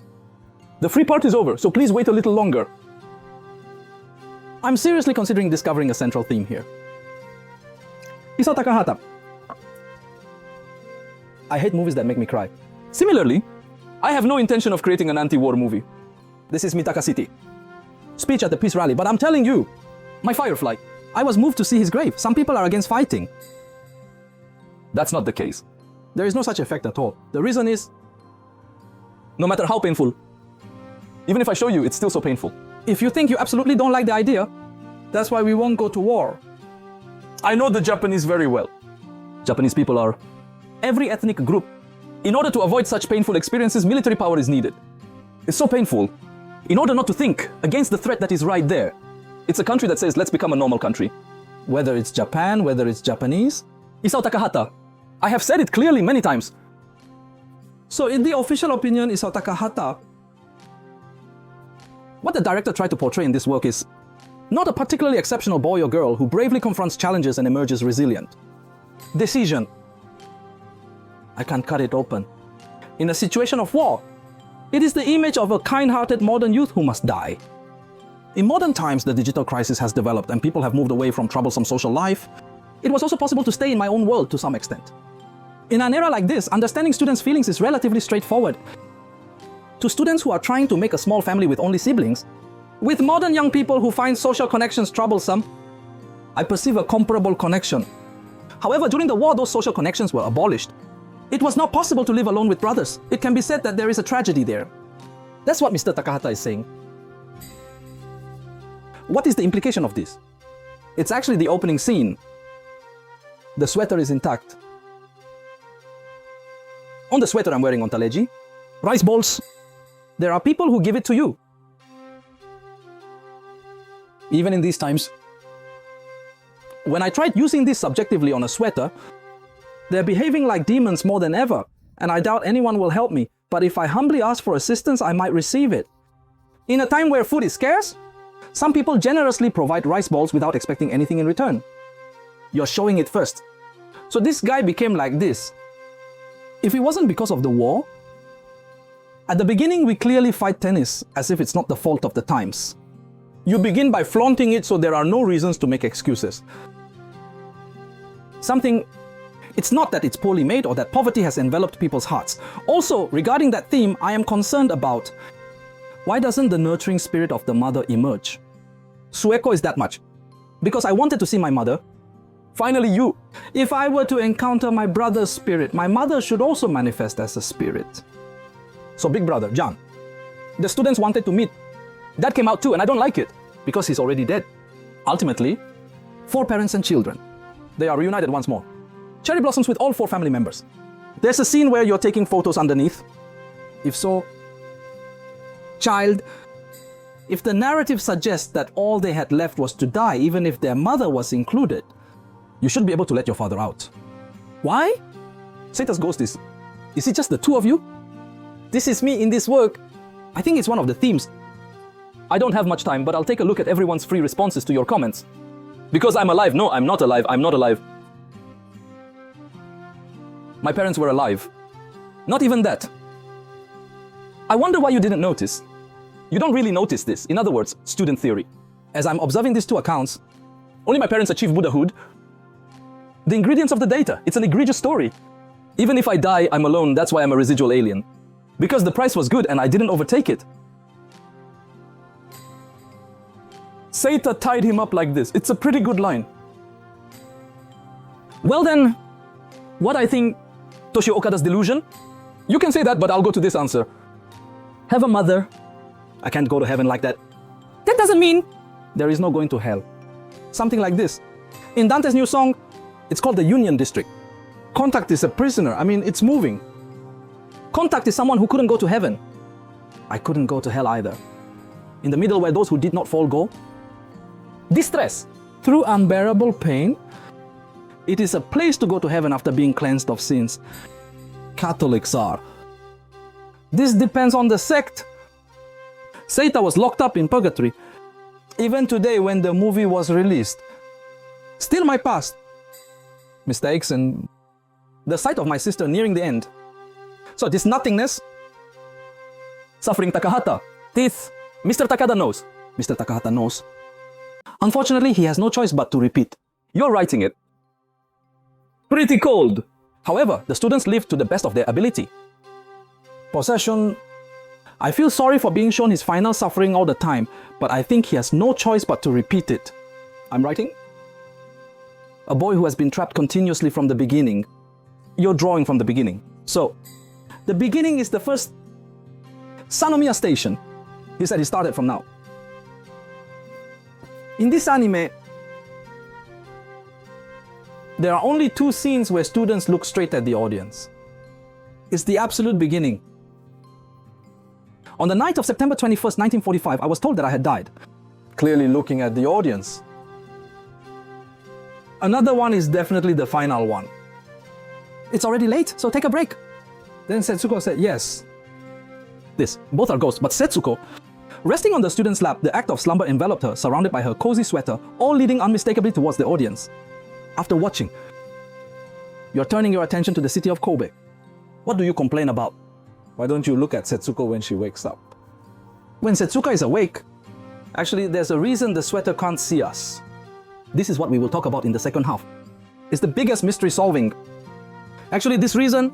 The free part is over, so please wait a little longer. I'm seriously considering discovering a central theme here. Isao Takahata. I hate movies that make me cry. Similarly, I have no intention of creating an anti-war movie. This is Mitaka City. Speech at the peace rally, but I'm telling you, my Firefly, I was moved to see his grave. Some people are against fighting. That's not the case. There is no such effect at all. The reason is, no matter how painful, even if I show you, it's still so painful. If you think you absolutely don't like the idea, that's why we won't go to war. I know the Japanese very well. Japanese people are every ethnic group. In order to avoid such painful experiences, military power is needed. It's so painful. In order not to think against the threat that is right there. It's a country that says, let's become a normal country. Whether it's Japan, whether it's Japanese. Isao Takahata. I have said it clearly many times. So in the official opinion, Isao Takahata, what the director tried to portray in this work is not a particularly exceptional boy or girl who bravely confronts challenges and emerges resilient. Decision. I can't cut it open. In a situation of war, it is the image of a kind-hearted modern youth who must die. In modern times, the digital crisis has developed and people have moved away from troublesome social life. It was also possible to stay in my own world to some extent. In an era like this, understanding students' feelings is relatively straightforward. To students who are trying to make a small family with only siblings, with modern young people who find social connections troublesome, I perceive a comparable connection. However, during the war, those social connections were abolished. It was not possible to live alone with brothers. It can be said that there is a tragedy there. That's what Mr. Takahata is saying. What is the implication of this? It's actually the opening scene. The sweater is intact. On the sweater I'm wearing on Taleji, rice balls. There are people who give it to you. Even in these times. When I tried using this subjectively on a sweater, they're behaving like demons more than ever, and I doubt anyone will help me. But if I humbly ask for assistance, I might receive it. In a time where food is scarce, some people generously provide rice balls without expecting anything in return. You're showing it first. So this guy became like this. If it wasn't because of the war, at the beginning we clearly fight tennis as if it's not the fault of the times. You begin by flaunting it so there are no reasons to make excuses. It's not that it's poorly made or that poverty has enveloped people's hearts. Also, regarding that theme, I am concerned about why doesn't the nurturing spirit of the mother emerge? Sueko is that much. Because I wanted to see my mother. Finally, you. If I were to encounter my brother's spirit, my mother should also manifest as a spirit. So big brother, John. The students wanted to meet. That came out too, and I don't like it. Because he's already dead. Ultimately, 4 parents and children. They are reunited once more. Cherry blossoms with all 4 family members. There's a scene where you're taking photos underneath. If so, child, if the narrative suggests that all they had left was to die, even if their mother was included, you should be able to let your father out. Why? Seita's ghost is it just the 2 of you? This is me in this work. I think it's one of the themes. I don't have much time, but I'll take a look at everyone's free responses to your comments. Because I'm alive. No, I'm not alive. I'm not alive. My parents were alive. Not even that. I wonder why you didn't notice. You don't really notice this. In other words, student theory. As I'm observing these 2 accounts, only my parents achieved Buddhahood. The ingredients of the data. It's an egregious story. Even if I die, I'm alone. That's why I'm a residual alien. Because the price was good and I didn't overtake it. Seita tied him up like this. It's a pretty good line. Well then, what I think Toshio Okada's delusion? You can say that, but I'll go to this answer. Have a mother. I can't go to heaven like that. That doesn't mean there is no going to hell. something like this. In Dante's new song, it's called the Union District. Contact is a prisoner. I mean, it's moving. Contact is someone who couldn't go to heaven. I couldn't go to hell either. In the middle where those who did not fall go. Distress. Through unbearable pain, it is a place to go to heaven after being cleansed of sins. Catholics are. This depends on the sect. Seita was locked up in purgatory. Even today when the movie was released. Still my past. Mistakes and the sight of my sister nearing the end. So this nothingness, suffering Takahata, teeth, Mr. Takada knows. Mr. Takahata knows. Unfortunately, he has no choice but to repeat. You're writing it. Pretty cold. However, the students live to the best of their ability. Possession. I feel sorry for being shown his final suffering all the time, but I think he has no choice but to repeat it. I'm writing. A boy who has been trapped continuously from the beginning. You're drawing from the beginning. So, the beginning is the first Sanomiya station. He said he started from now. In this anime, there are only 2 scenes where students look straight at the audience. It's the absolute beginning. On the night of September 21st, 1945, I was told that I had died. Clearly looking at the audience. Another one is definitely the final one. It's already late, so take a break. Then Setsuko said, yes. Both are ghosts, but Setsuko, resting on the student's lap, the act of slumber enveloped her, surrounded by her cozy sweater, all leading unmistakably towards the audience. After watching, you're turning your attention to the city of Kobe. What do you complain about? Why don't you look at Setsuko when she wakes up? When Setsuko is awake, actually there's a reason the sweater can't see us. This is what we will talk about in the second half. It's the biggest mystery solving. Actually, this reason,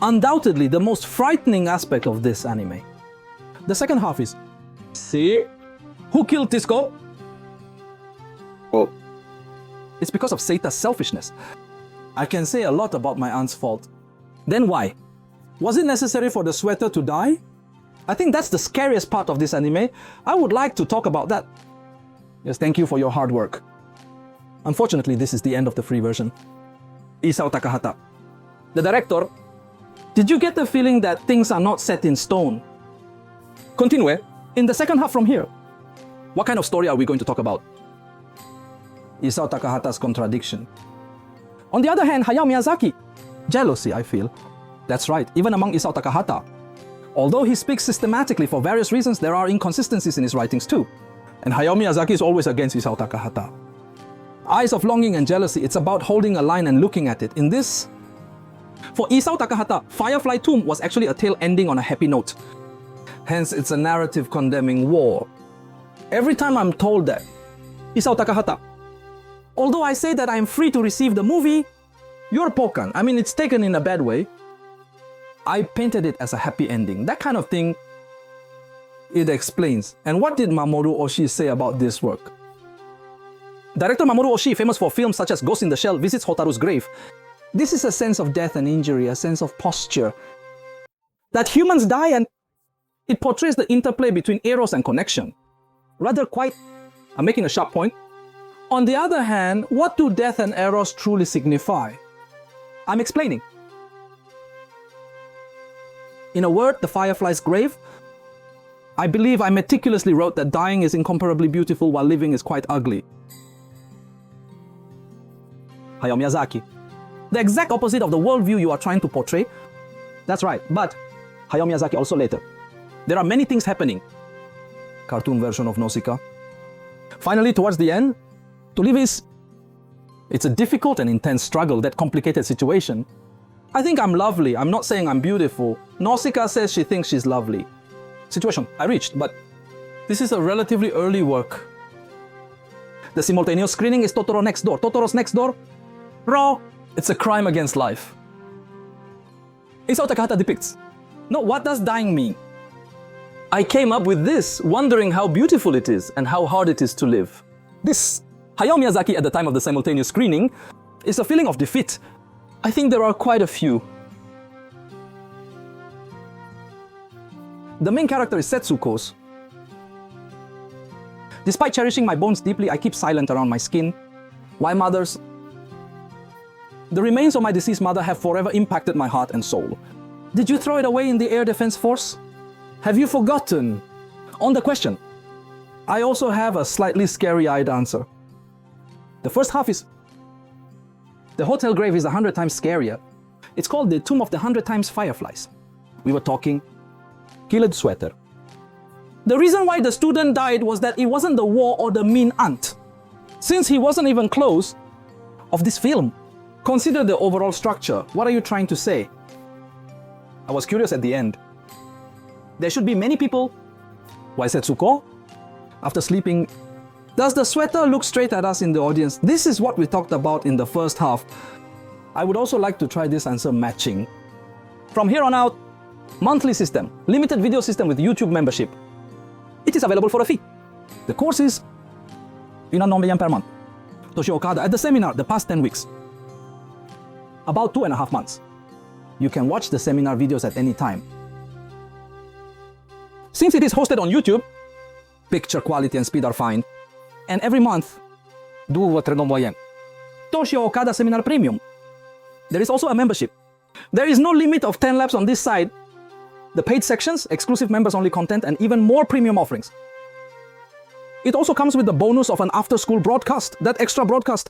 undoubtedly the most frightening aspect of this anime. The second half is, see? Who killed Tisco? Oh. It's because of Seita's selfishness. I can say a lot about my aunt's fault. Then why? Was it necessary for the sweater to die? I think that's the scariest part of this anime. I would like to talk about that. Yes, thank you for your hard work. Unfortunately, this is the end of the free version. Isao Takahata. The director. Did you get the feeling that things are not set in stone? Continue. In the second half from here. What kind of story are we going to talk about? Isao Takahata's contradiction. On the other hand, Hayao Miyazaki. Jealousy, I feel. That's right, even among Isao Takahata. Although he speaks systematically for various reasons, there are inconsistencies in his writings too. And Hayao Miyazaki is always against Isao Takahata. Eyes of longing and jealousy, it's about holding a line and looking at it. In this, for Isao Takahata, Firefly Tomb was actually a tale ending on a happy note. Hence, it's a narrative condemning war. Every time I'm told that, Isao Takahata, although I say that I'm free to receive the movie, you're pokan. I mean, it's taken in a bad way. I painted it as a happy ending. That kind of thing, it explains. And what did Mamoru Oshii say about this work? Director Mamoru Oshii, famous for films such as Ghost in the Shell, visits Hotaru's grave. This is a sense of death and injury, a sense of posture. That humans die, and it portrays the interplay between eros and connection. Rather quite, I'm making a sharp point. On the other hand, what do death and eros truly signify? I'm explaining. In a word, the Firefly's grave. I believe I meticulously wrote that dying is incomparably beautiful while living is quite ugly. Hayao Miyazaki. The exact opposite of the worldview you are trying to portray. That's right, but Hayao Miyazaki also later. There are many things happening. Cartoon version of Nausicaa. Finally, towards the end, to live is... It's a difficult and intense struggle, that complicated situation. I think I'm lovely. I'm not saying I'm beautiful. Nausicaa says she thinks she's lovely. Situation I reached, but this is a relatively early work. The simultaneous screening is Totoro Next Door. Totoro's Next Door? Raw. It's a crime against life. Isao Takahata depicts. No, what does dying mean? I came up with this, wondering how beautiful it is and how hard it is to live. This, Hayao Miyazaki at the time of the simultaneous screening, is a feeling of defeat. I think there are quite a few. The main character is Setsuko's. Despite cherishing my bones deeply, I keep silent around my skin. Why mothers? The remains of my deceased mother have forever impacted my heart and soul. Did you throw it away in the Air Defense Force? Have you forgotten? On the question, I also have a slightly scary-eyed answer. The first half is, the hotel grave is 100 times scarier. It's called the Tomb of the 100 Times Fireflies. We were talking Killed Sweater. The reason why the student died was that it wasn't the war or the mean aunt. Since he wasn't even close of this film. Consider the overall structure. What are you trying to say? I was curious at the end. There should be many people. Why Setsuko? After sleeping, does the sweater look straight at us in the audience? This is what we talked about in the first half. I would also like to try this answer matching. From here on out, monthly system, limited video system with YouTube membership. It is available for a fee. The course is 1,900 yen per month. Toshio Okada at the seminar the past 10 weeks. About 2.5 months. You can watch the seminar videos at any time. Since it is hosted on YouTube, picture quality and speed are fine. And every month, do what yen. Toshio Okada Seminar Premium. There is also a membership. There is no limit of 10 laps on this side. The paid sections, exclusive members-only content, and even more premium offerings. It also comes with the bonus of an after-school broadcast. That extra broadcast,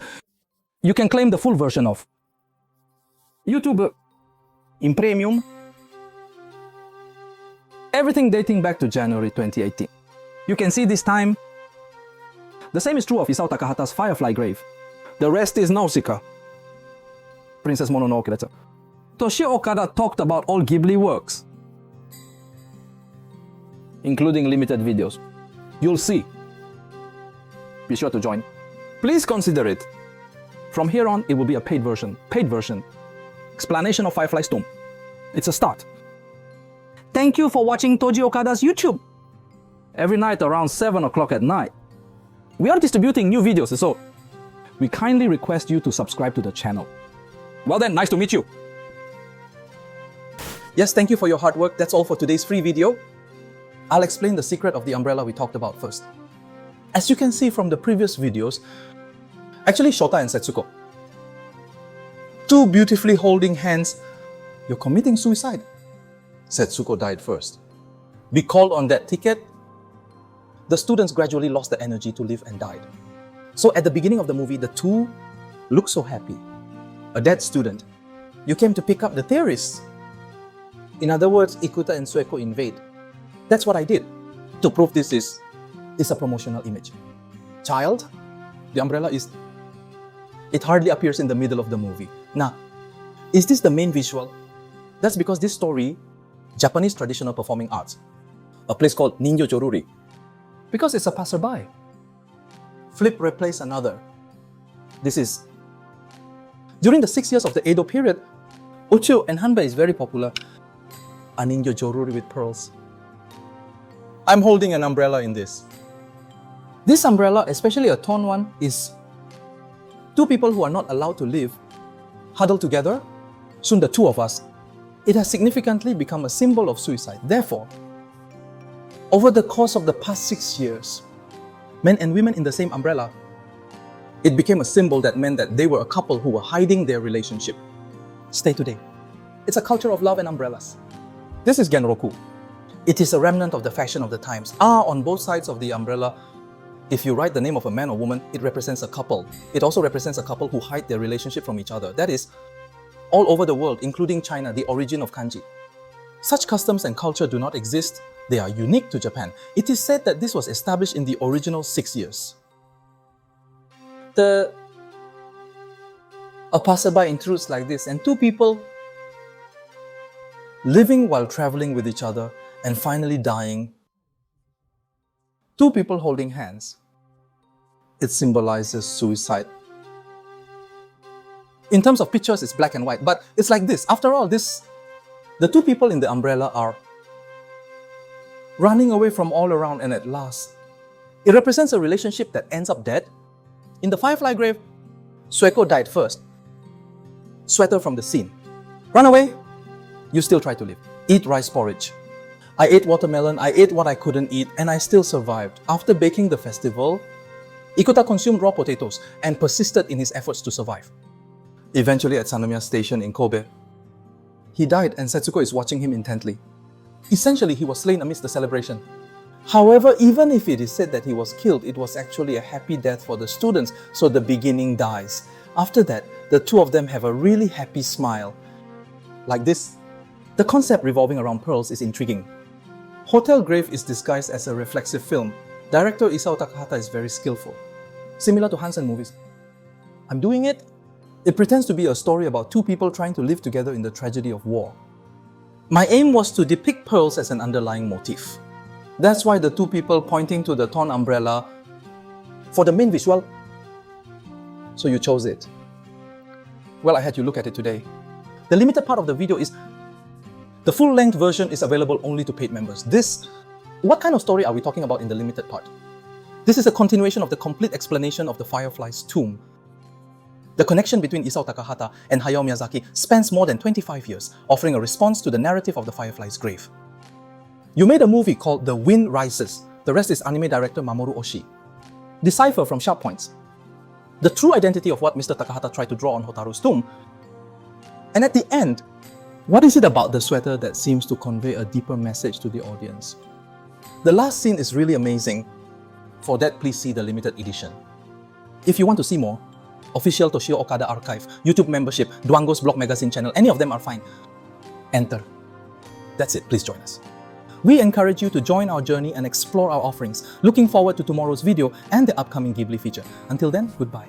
you can claim the full version of. YouTube in premium. Everything dating back to January 2018. You can see this time. The same is true of Isao Takahata's Firefly Grave. The rest is Nausicaa. Princess Mononoke, that's it. Toshio Okada talked about all Ghibli works, including limited videos. You'll see. Be sure to join. Please consider it. From here on, it will be a paid version. Paid version. Explanation of Firefly's tomb. It's a start. Thank you for watching Toji Okada's YouTube. Every night around 7 o'clock at night. We are distributing new videos, so we kindly request you to subscribe to the channel. Well then, nice to meet you. Yes, thank you for your hard work. That's all for today's free video. I'll explain the secret of the umbrella we talked about first. As you can see from the previous videos, actually Shota and Setsuko, two beautifully holding hands, you're committing suicide. Setsuko died first. Be called on that ticket. The students gradually lost the energy to live and died. So at the beginning of the movie, the two look so happy. A dead student. You came to pick up the theorists. In other words, Ikuta and Sueko invade. That's what I did to prove this is a promotional image. Child, the umbrella it hardly appears in the middle of the movie. Now, is this the main visual? That's because this story, Japanese traditional performing arts, a place called Ninjo Joruri, because it's a passerby. Flip, replace another. This is, during the 6 years of the Edo period, Uchu and Hanbei is very popular. A Ninjo Joruri with pearls. I'm holding an umbrella in this. This umbrella, especially a torn one, is two people who are not allowed to live, huddled together, soon the two of us. It has significantly become a symbol of suicide. Therefore, over the course of the past 6 years, men and women in the same umbrella, it became a symbol that meant that they were a couple who were hiding their relationship. Stay today. It's a culture of love and umbrellas. This is Genroku. It is a remnant of the fashion of the times. On both sides of the umbrella, if you write the name of a man or woman, it represents a couple. It also represents a couple who hide their relationship from each other. That is, all over the world, including China, the origin of kanji. Such customs and culture do not exist. They are unique to Japan. It is said that this was established in the original 6 years. A passerby intrudes like this, and two people living while traveling with each other and finally dying. Two people holding hands. It symbolizes suicide. In terms of pictures, it's black and white, but it's like this. After all, the two people in the umbrella are running away from all around, and at last, it represents a relationship that ends up dead. In the Firefly Grave, Sueko died first. Sweater from the scene. Run away, you still try to live. Eat rice porridge.
I ate watermelon, I ate what I couldn't eat, and I still survived. After baking the festival, Ikuta consumed raw potatoes and persisted in his efforts to survive. Eventually at Sanomiya Station in Kobe, he died and Setsuko is watching him intently. Essentially, he was slain amidst the celebration. However, even if it is said that he was killed, it was actually a happy death for the students, so the beginning dies. After that, the two of them have a really happy smile. Like this. The concept revolving around pearls is intriguing. Hotel Grave is disguised as a reflexive film. Director Isao Takahata is very skillful. Similar to Hansen movies. I'm doing it? It pretends to be a story about two people trying to live together in the tragedy of war. My aim was to depict pearls as an underlying motif. That's why the two people pointing to the torn umbrella for the main visual. So you chose it. Well, I had you look at it today. The limited part of the video is the full-length version is available only to paid members. What kind of story are we talking about in the limited part? This is a continuation of the complete explanation of the Fireflies' tomb. The connection between Isao Takahata and Hayao Miyazaki spans more than 25 years, offering a response to the narrative of the Fireflies' grave. You made a movie called The Wind Rises. The rest is anime director Mamoru Oshii. Decipher from sharp points the true identity of what Mr. Takahata tried to draw on Hotaru's tomb. And at the end, what is it about the sweater that seems to convey a deeper message to the audience? The last scene is really amazing. For that, please see the limited edition. If you want to see more, official Toshio Okada archive, YouTube membership, Dwango's blog magazine channel, any of them are fine. Enter. That's it, please join us. We encourage you to join our journey and explore our offerings. Looking forward to tomorrow's video and the upcoming Ghibli feature. Until then, goodbye.